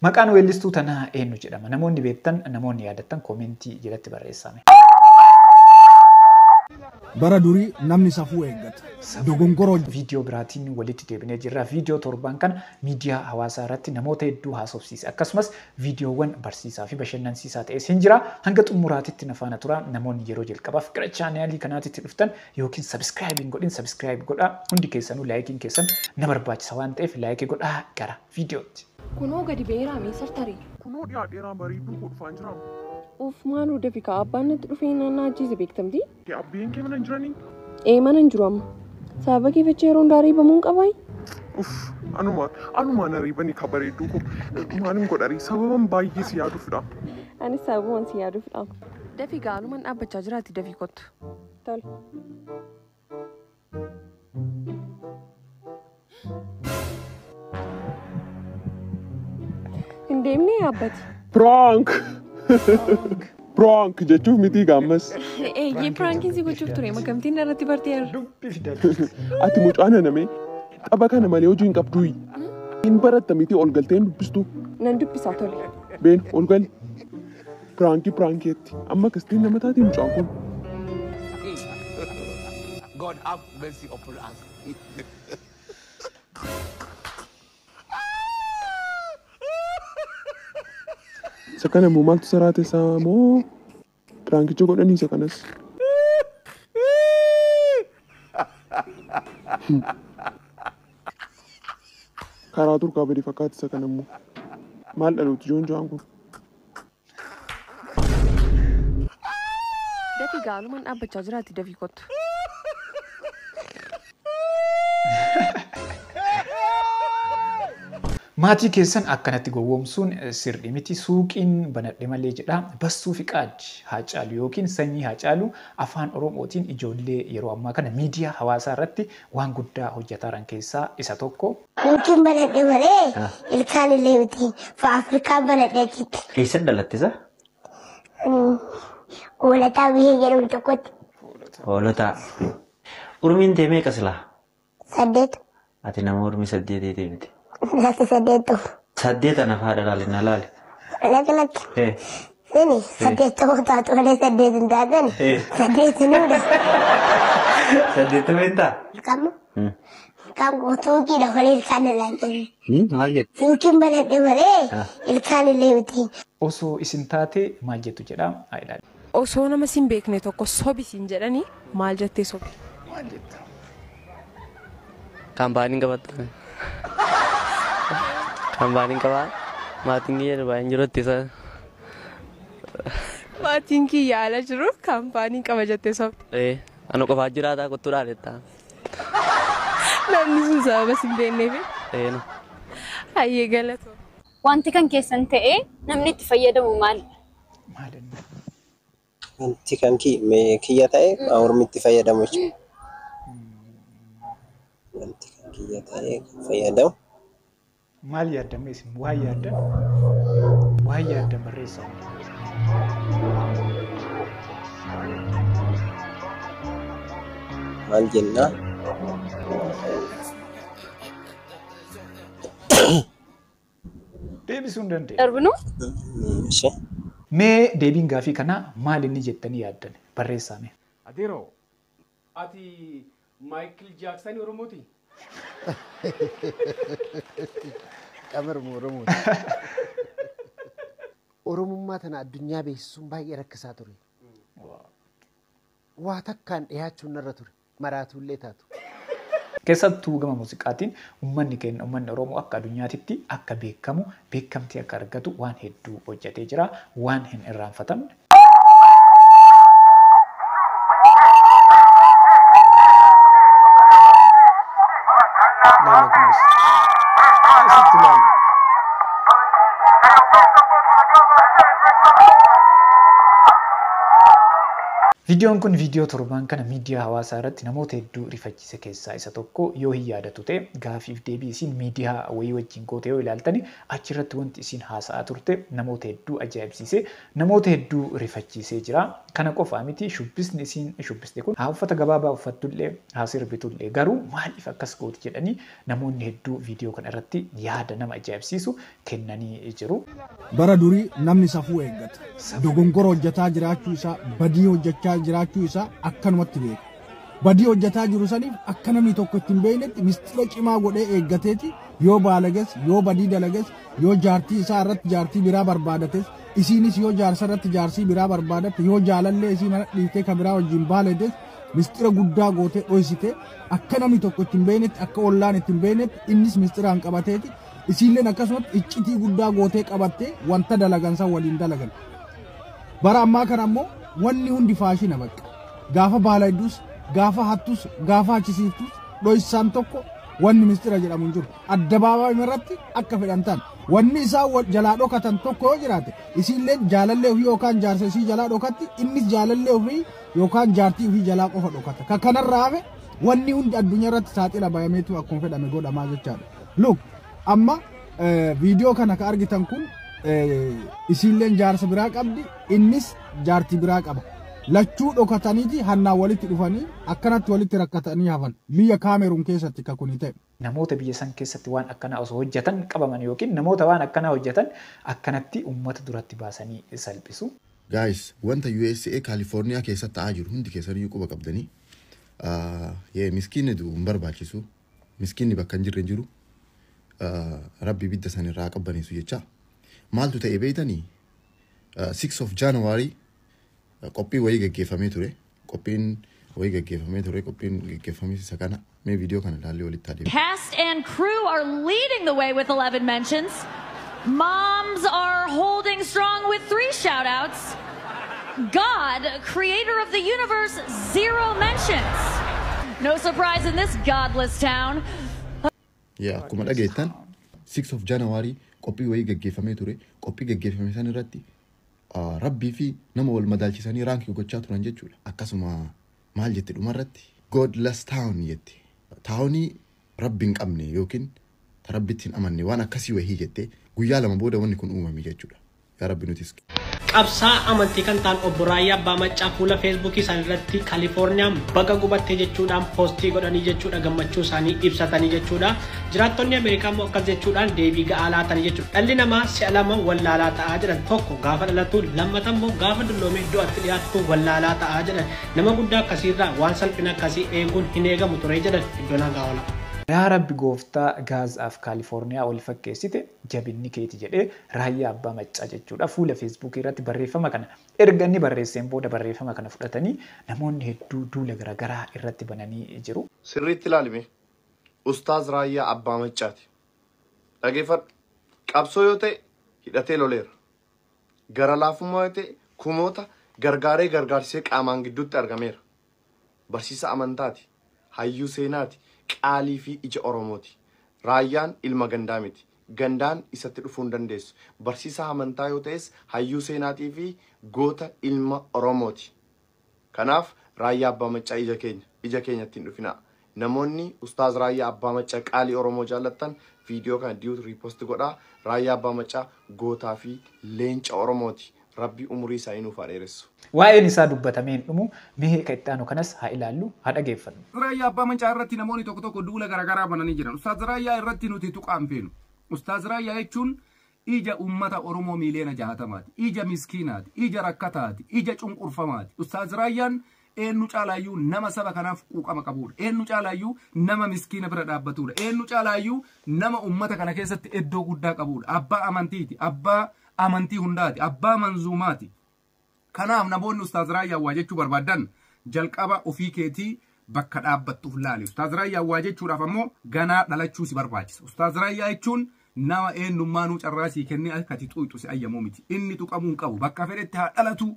Maqaan weellistuu tanaa eenyu jedhama? Namoonni beektan, namoonni yaadattan koomentii jalatti barreessaa. Bara durii namni safuu eeggata. Dogongoroo viidiyoo biraatiin walitti deebinee jirra. Viidiyoo torban kana miidiyaa hawaasaa irratti namoota hedduu haasofsiise. Akkasumas viidiyoowwan barsiisaa fi bashannansiisaa ta'es hin jira. Hanga xumuraatitti na faana tura. Namoonni yeroo jalqabaaf gara chaanaalii kanaatitti dhuftan yookiin sabskraayibiin godhin sabskraayib godhaa. Hundi keessanuu laayikiin keessan na barbaachisa waan ta'eef laayikii godhaa gara viidiyootti. Kunoo gadi beeraame sartarii. Kunoo dhiyaadheeraa bareedduu godhufaan jiraam. Of maal dafika abbaan natti dhufee naannaa ajjiise beektamti? Abbeen kee mana hin jiranii? Mana hin jiru amma. Sababa keeffachee yeroo hundaa ariibamuun qabaay? Anumaan ariibanii ka bareedduu kun maalin godharii sababan baay'ee si yaaduufidha. Anis sababumaan si yaaduufidha. Dafii gaalumaan dhaabbachaa jiraatti dafii kottu. Tol. Hin deemnee yaabbati. Prank! Prank jechuuf miti gaammas. Eeyyee prankiin si gochuuf ture makamtiin irratti bartee jirra. Ati mucaana namee qaba kana malee hojii hin qabduuyi. Hin baratta miti ol galteen dubbistu. Nan dubbisaa tole. Been ol gali. Prankieetti. Amma kastiin nama taatee mucaan kun. God have mercy upon us. Sakana immoo maaltu saraate isaa moo prankicha godhanii isa kanas. Karaa turkaa badi fakkaata isa kana immoo maal dhaluuti joonjaan kun. Dafii gaalumaan dhaabbachaa jiraatti dafii kottu. Maatii keessan akkanatti gowwoomsuun sirrii miti. Suuqiin banadhe malee jedha. Bassuu fi Qaaddi Haacaaluu yookiin sanyii Haacaaluu afaan Oromootiin ijoollee yeroo ammaa kana miidiyaa hawaasaa irratti waan guddaa hojjetaa jiran keessaa isa tokko. Suuqiin banadhe malee ilkaan illee miti. Afrikaan banadhe achitti. Eessa dhalattisa? Hoolataa biyya jedhamu tokkotti. Hoolataa. Urmiin tee meeqa silaa? 8. Ati nama urmii 8 miti. Nasi 8. 8 ana faadha laalina laali. Lakki. Sini 8 taatu malee 8 hin taatan. 8 nuudha. 8 mentaa? Kamu? Kamu suuqiidha malee ilkaan illee. Maal jettu? Suuqiin banadhe malee ilkaan illee miti. Osoo isin taate maal jettu jedha. Osoo nama sin beekne tokko sobi sin jedhanii maal jettee sobi? Maal jettu? Kaampaaniin qabattu. Kaampaaniin qabaa maatiin kiyya baay'een jirutti isa. Maatiin kiyya ala jiru kaampaaniin qaba jettee sobdi. Anu qofaa jiraataa kottuu dhaadhettaa. Namni sun sababa sin beekneef. Hayyee galatoo. Wanti kan keessan ta'ee namni itti fayyadamu maali? Wanti kan kiyya ta'e ormi itti fayyadamu jechuudha. Wanti kan kiyya ta'e kan fayyadamu. Maal yaadame isin? Waa yaaddan? Waa yaaddan barreessaa. Maal jennaa? Deebisuu hin dandeenye. Darbinu? Mee deebiin gaafii kanaa maal inni jettanii yaaddan? Barreessaame. Adeero, ati Michael Jackson Oromooti? Qabarmu Oromooti. Oromummaa tana addunyaa beeksisuun baay'ee rakkisaa ture. Waa takkaan dhiyaachuun narra ture. Maraatuullee taatu. Keessattuu gama muuziqaatiin uummanni Oromoo akka addunyaatitti akka beekamu, beekamtii akka argatu waan hedduu hojjetee jira. Waan hin irraanfatamne. Viidiyoon kun viidiyoo torbaan kana miidiyaa hawaasaa irratti namoota hedduu rifachiise keessaa isa tokko yoo hin yaadatu ta'e gaafiif deebii isiin miidiyaa wayii wajjin goote yoo ilaaltani achirratti wanti isiin haasa'aa turte namoota hedduu ajaa'ibsiise namoota hedduu rifachiisee jira. Kana qofaa miti shubbisni isiin shubbiste kun haa uffata gabaabaa uffattullee haa sirbitullee garuu maaliif akkas gooti jedhanii namoonni hedduu viidiyoo kana irratti yaada nama ajaa'ibsiisu kennanii jiru. Bara durii namni safuu eeggata. Dogongora hojjetaa jiraachuu isaa badii hojjechaa jiraachuu isaa akkanumatti beeka. Badii hojjetaa jiru saniif akka namni tokko ittiin beeknetti mistira cimaa godhee eeggateeti yoo baalages yoo badii dalages yoo jaartii isaa irratti jaartii biraa barbaadates isiinis yoo jaarsa irratti jaarsii biraa barbaadatte yoo jaalallee isii mana dhiiftee kan biraa wajjin baaledes mistira guddaa gootee dhoysite akka namni tokko ittiin beeknetti akka ollaan ittiin beeknetti innis mistiraan qabateeti isiilleen akkasumatti iccitii guddaa gootee qabattee wanta dalagansa waliin dalagan. Bara ammaa kana ammoo wanni hundi faashina bakka. Gaafa baalaydus, gaafa hattus, gaafa achisiiftus dhoysaan tokko wanni mistira jedhamu hin jiru. Addabaabaa irratti akka fedhan ta'an. Wanni isaa jalaa dhokatan tokko yoo jiraate isiilleen jaalallee ofii yookaan jaarsa isii jalaa dhokatti innis jaalallee ofii yookaan jaartii ofii jalaa qofa dhokata. Ka kanarraa hafe wanni hundi addunyaa irratti saaxila bayameetu akkuma fedhame godhamaa jechaadha. Look amma viidiyoo kana ka argitan kun isiilleen jaarsa biraa qabdi innis jaartii biraa qaba. Lachuu dhokataniiti hannaa walitti dhufanii akkanatti walitti rakkatanii hafan biyya Kaameruun keessatti ka kuni ta'e. Namoota biyya san keessatti waan akkanaa osoo hojjetan qabaman yookiin namoota waan akkanaa hojjetan akkanatti uummata duratti baasanii salphisu. Guys, wanta USA California keessatti ta'aa jiru hundi keessanii quba qabdanii miskiinni hin barbaachisu miskiinni bakka hin jirre jiru rabbi bidda san irraa qabbaneessu jecha maaltu ta'e beeytanii 6 of January qophii wayii gaggeeffamee ture qophiin wayii gaggeeffamee ture qophiin gaggeeffamee isa kana mee viidiyoo kana ilaallee walitti adeemu. Cast and crew are leading the way with 11 mentions. Moms are holding strong with 3 shout-outs. God, creator of the universe, 0 mentions. No surprise in this godless town. Yeah, akkuma dhageettan 6 of January qophii wayii gaggeeffamee ture qophii gaggeeffame san irratti rabbii fi nama wal madaalchisanii raankii gochaa turan jechuudha. Akkasuma maal jette dhumarratti godless town jette. Taawunii rabbi hin qabne yookiin rabbitti hin amanne waan akkasii wayii jette guyyaa lama booda wanni kun uumame jechuudha. Yaa rabbi nutis. Qabsaa amantii kan ta'an obbo Raayyaa Abbaa Maccaa fuula feesbuukii isaanii irratti Kaalifoorniyaan baga gubattee jechuudhaan poostii godhanii jechuudha gammachuu isaanii ibsatanii jechuudha. Jiraattonni Ameerikaa immoo akkas jechuudhaan deebii ga'aa laatanii jechuudha. Dhalli namaa si'a lama wallaalaa ta'aa jedhan tokko gaafa dhalatu lammata immoo gaafa dulloomee du'atti dhiyaatu wallaalaa ta'aa jedhan nama guddaa akkasiirraa waan salphina akkasii eeguun hin eegamu ture jedhan iddoon hangaa oola. Yaa Rabbi gooftaa Gaazaaf Kaalifoorniyaa wal fakkeessite jabinni keeti jedhee Raayyaa Abbaa Maccaa jechuudha fuula feesbuukii irratti barreeffama kana erga inni barreesseen booda barreeffama kana fudhatanii namoonni hedduu duula garaagaraa irratti bananii jiru. Sirriitti ilaalime Ustaaz Raayyaa Abbaa Maccaati. Dhageeffadhu qabsoo yoo ta'e hidhatee loleera. Gara laafummaa yoo ta'e kumoota gargaaree gargaarsee qaamaan gidduutti argameera. Barsiisa amantaati. Hayyuu seenaati. Qaalii fi ija Oromooti. Raayyaan ilma gandaa miti. Gandaan isatti dhufuu hin dandeessu. Barsiisa amantaa yoo ta'es hayyuu seenaatii fi goota ilma Oromooti. Kanaaf Raayyaa Abbaa Maccaa ija keenyatti hin dhufinaa. Namoonni Ustaaz Raayyaa Abbaa Maccaa qaalii Oromoo jaallattan viidiyoo kana diiwutu riiposti godhaa. Raayyaa Abbaa Maccaa gootaa fi leenca Oromooti. Rabbi umurii isaa nuuf haa dheeressu. Waa'een isaa dubbatamee hin dhumu mee ka itti aanu kanas haa ilaallu haa dhageeffannu. Raayyaa Abbaa Maccaa irratti namoonni tokko tokko duula garaagaraa bananii jiran. Ustaaz Raayyaa irratti nuti tuqaan feenu. Ustaaz Raayyaa jechuun ija ummata Oromoo miliyoona 60, ija miskiinaati, ija rakkataati, ija cunqurfamaati. Ustaaz Raayyaan eenyu caalaayyuu nama saba kanaaf quuqama qabudha. Eenyu caalaayyuu nama miskiina bira dhaabbatudha. Eenyu caalaayyuu nama ummata kana keessatti iddoo guddaa qabudha. Abbaa amantiiti, abbaa amantii hundaati, abbaa manzuumaati. Kanaaf namoonni Ustaaz Raayyaa waa jechuu barbaadan jalqaba ofii keetii bakka dhaabbattuuf laali. Ustaaz Raayyaa waa jechuudhaaf ammoo ganaa dhalachuu si barbaachisa. Ustaaz Raayyaa jechuun nama eenyummaanuu carraasii kennee akkati xuuxu si ayyamuu miti. Inni tuqamuu hin qabu. Bakka fedhetti haa dhalatu,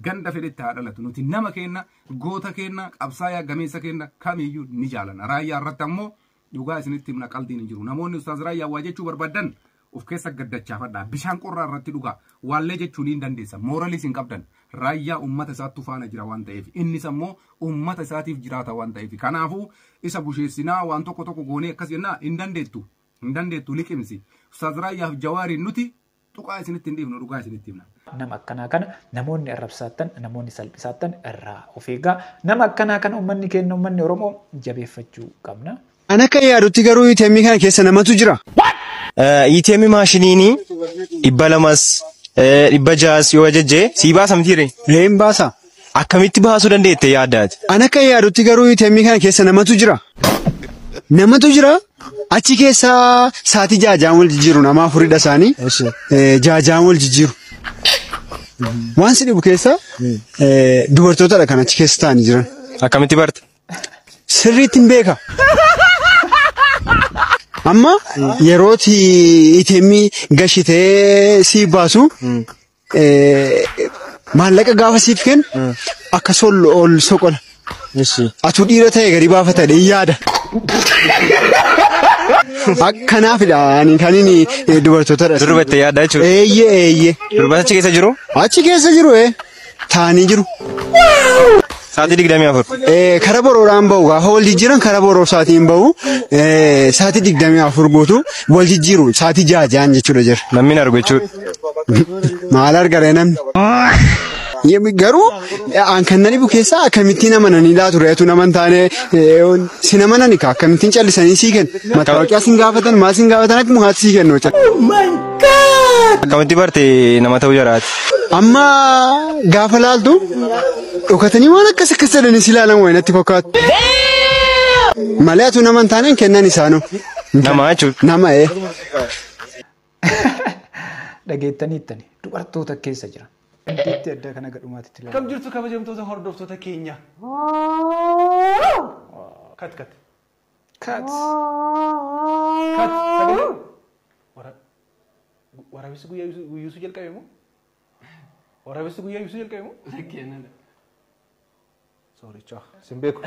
ganda fedhetti haa dhalatu. Nuti nama kenna, goota kenna, qabsaayaa gameessa kenna kamiyyuu ni jaalana. Raayyaa irratti ammoo dhugaa isinitti himna qaldiin hin jiru. Namoonni Ustaaz Raayyaa waa jechuu barbaadan of keessa gaddachaafadhaa bishaan qorraa irratti dhugaa waallee jechuun hin dandeessa mooralis hin qabdan raayyaa ummata isaatti faana jira waan ta'eef innis ammoo ummata isaatiif jiraata waan ta'eef kanaafuu isa busheessinaa waan tokko goonee akkas jennaa hin dandeettu liqimsi Ustaaz Raayyaaf Jawaariin nuti tuqaa isinitti hin dhiifnu dhugaa isinitti himna. Nama akkanaa kana namoonni arrabsaatan namoonni salphisaatan irraa of eegaa nama akkanaa kana uummanni keenya uummanni Oromoo jabeeffachuu qabna. Ana akka yaadutti garuu ITM kana keessa namatu jira. ITM maashiniini 200 600 yoo ajajjee sii baasa mitiire? Hin baasa. Akkamitti baasuu dandeette yaaddaati? Ana akka yaadutti garuu ITM kana keessa namatu jira. Namatu jira. Achi keessa saatii jaajaan wal jijjiiru nama afuridha isaanii. Jaajaan wal jijjiiru. Waan si dhibu keessa dubartootadha kan achi keessa taa'anii jiran. Akkamitti barte? Sirriitti hin beeka. Amma yerooti ITM gashitee si baasu maallaqa gaafa siif kennu akkas ol soqola. Atu dhiira ta'e gadi baafatadhe yaada. Akkanaafidha ani kan inni dubartootadha. Durbatti yaaddaa jechuudha. Eeyyee. Durbata achi keessa jiru? Achi keessa jiru taa'anii jiru. Saatii 24. Kara boroodhaan bahu gaafa wal jijjiiran kara boroo saatiin bahu saatii 24 guutuu wal jijjiiru saatii jaajaan jechuudha jira. Namni argu jechuudha. Maal argare namni? Garuu an kan na dhibu keessaa akkamittiin amananii laatu reetu naman taane sin amanani ka akkamittiin callisanii sii kennu. Mataawoqiyaa sin gaafatan maal sin gaafatan akka mukaatti sii kennu. Akkamitti barte nama ta'uu jiraati? Amma gaafa laaltu dhokatanii waan akkas jedhanii si ilaalan wayi natti fakkaatu. Malee atu naman taaneen kennan isaanu. Nama jechuudha. Nama Dhageettaniittani dubartoota keessa jira. Wanti adda kana gadhumaatti ilaalu. Kam jirtu kabajamtoota hordoftoota keenya. Kat. Sagalee. Waraabessi guyyaa yuusuu jalqabe moo? Waraabessi guyyaa yuusuu jalqabe moo? Keenan. Sorry chaa. Sin beeku.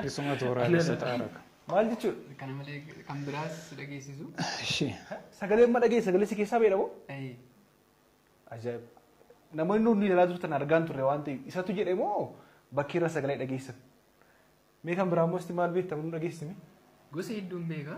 Isuma waraabessa taaraka. Maal jechuudha? Kana malee kan biraas dhageessisu. Sagalee amma dhageesse sagalee si keessaa beela moo? Ajaa'iba. Namoonni nuti ilaalaa turtan argaan turre waan ta'eef isatu jedhe moo bakki irra sagalee dhageessan. Mee kan biraa immoo isti maal beektamu nu dhageessime? Gosa hedduun beeka.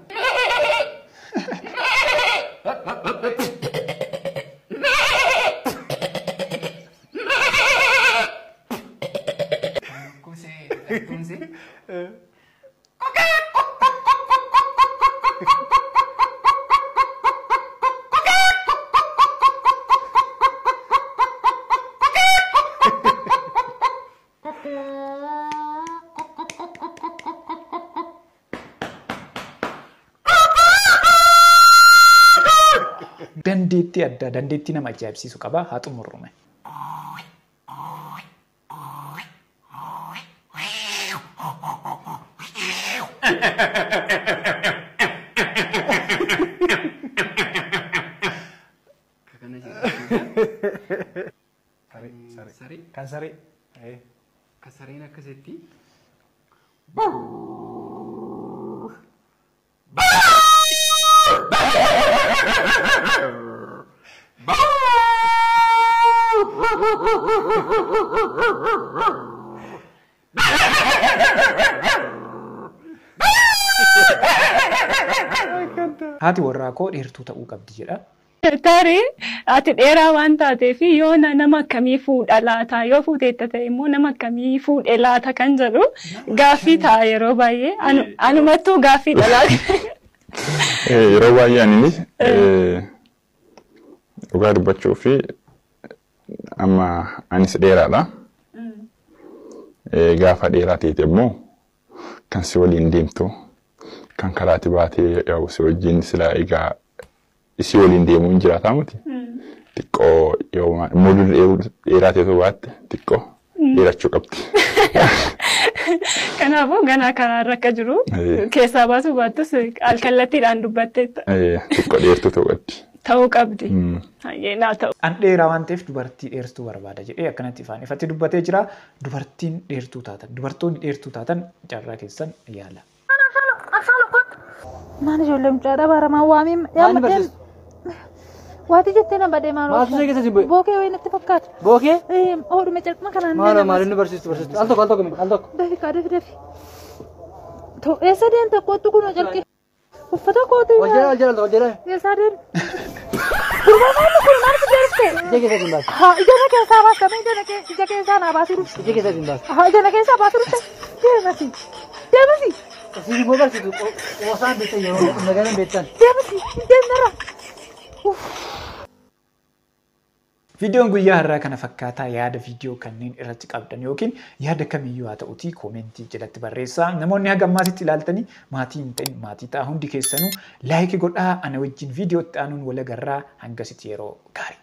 dandeettii nama ajaa'ibsiisu qaba haa xumurrume. Kan saree. Kan sareen akkasitti. Haati warraa koo dheertuu ta'uu qabdi jedha. Tarii ati dheeraa waan taateef yoo nama akkamii fuudha laata yoo fuuteetta ta'e immoo nama akkamii fuudhe laata kan jedhu gaaffii ta'a yeroo baay'ee anumattuu gaaffii dhalaa. Yeroo baay'ee ani dhugaa dubbachuu fi amma anis dheeraadha. Gaafa dheeraa ta'e immoo kan si waliin deemtu kan karaatti baatee yaa'u si wajjin silaa egaa isi waliin deemuun jiraataa miti. Xiqqoo yoo muuduu dheeraa ta'e baatte xiqqoo dheerachuu qabdi. Kanaafuu ganaa karaarra akka jiru keessaa baasuu baattus alkallattiidhaan dubbatteetta. Xiqqoo dheertuu ta'uu qabdi. Ta'uu qabdi. An dheeraa waan ta'eef dubartii dheertuu barbaada jedhee akkanatti ifaan ifatti dubbatee jira. Dubartiin dheertuu taatan dubartoonni dheertuu taatan carraa keessan yaala. Maal ijoollee mucaadha baramaa waamiin yaammadeen Waati jettee nama badee maal Maaltu see keessa si bu'e? Bookee wayii natti fakkaata. Bookee? Oodhume calquma kanaan Maal inni barsiistu. Al tokko. Dafi. Eessa deemte kootu kun calqee. Uffata kootu. Ol jedha. Eessa deemte? Gurbamaan kun maal si deemte? Ija keessa siin baasa. Haa ija keessaa baasame ija keessaa naa baasuu dhufte. Ija keessa siin baasa. Haa ija keessaa baasuu dhufte. Deemasi. Asii immoo barsiisu osaan beektan yeroo nagaanan beektan. Deemnara. Viidiyoon guyyaa har'aa kana fakkaataa yaada viidiyoo kanneen irratti qabdan yookiin yaada kamiyyuu haa ta'uutii koomentii jalatti barreessaa. Namoonni haga ammaatitti ilaaltanii maatii hin ta'in maatii ta'a hundi keessanuu laayikii godhaa ana wajjin viidiyoo itti aanuun wal agarraa hangasitti yeroo gaarii.